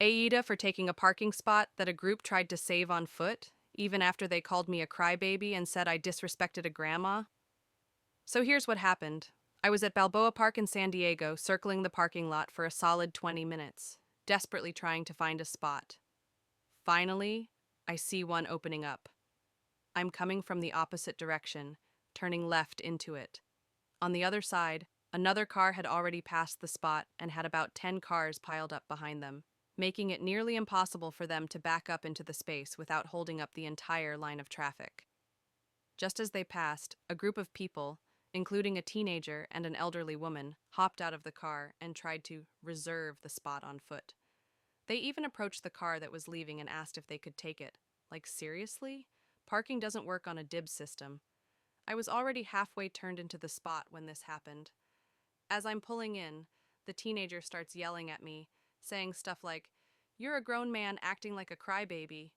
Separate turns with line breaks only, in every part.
AITA for taking a parking spot that a group tried to save on foot, even after they called me a crybaby and said I disrespected a grandma. So here's what happened. I was at Balboa Park in San Diego, circling the parking lot for a solid 20 minutes, desperately trying to find a spot. Finally, I see one opening up. I'm coming from the opposite direction, turning left into it. On the other side, another car had already passed the spot and had about 10 cars piled up behind them, making it nearly impossible for them to back up into the space without holding up the entire line of traffic. Just as they passed, a group of people, including a teenager and an elderly woman, hopped out of the car and tried to reserve the spot on foot. They even approached the car that was leaving and asked if they could take it. Like, seriously? Parking doesn't work on a dibs system. I was already halfway turned into the spot when this happened. As I'm pulling in, the teenager starts yelling at me, saying stuff like, "You're a grown man acting like a crybaby."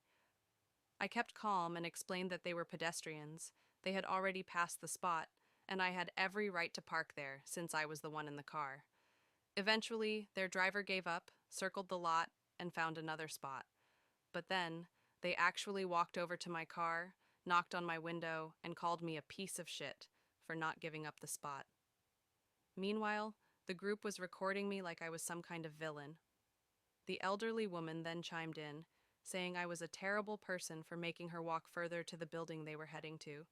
I kept calm and explained that they were pedestrians. They had already passed the spot, and I had every right to park there since I was the one in the car. Eventually, their driver gave up, circled the lot, and found another spot. But then, they actually walked over to my car, knocked on my window, and called me a piece of shit for not giving up the spot. Meanwhile, the group was recording me like I was some kind of villain. The elderly woman then chimed in, saying I was a terrible person for making her walk further to the building they were heading to.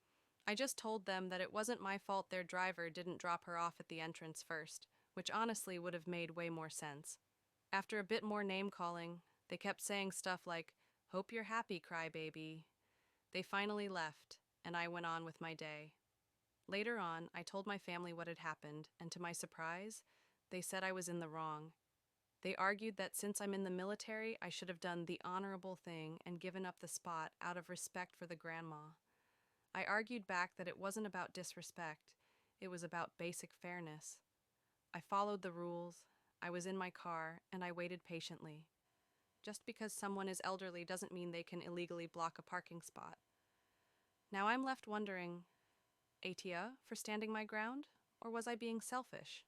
I just told them that it wasn't my fault their driver didn't drop her off at the entrance first, which honestly would have made way more sense. After a bit more name calling, they kept saying stuff like, "Hope you're happy, crybaby." They finally left, and I went on with my day. Later on, I told my family what had happened, and to my surprise, they said I was in the wrong. They argued that since I'm in the military, I should have done the honorable thing and given up the spot out of respect for the grandma. I argued back that it wasn't about disrespect, it was about basic fairness. I followed the rules, I was in my car, and I waited patiently. Just because someone is elderly doesn't mean they can illegally block a parking spot. Now I'm left wondering, AITA for standing my ground? Or was I being selfish?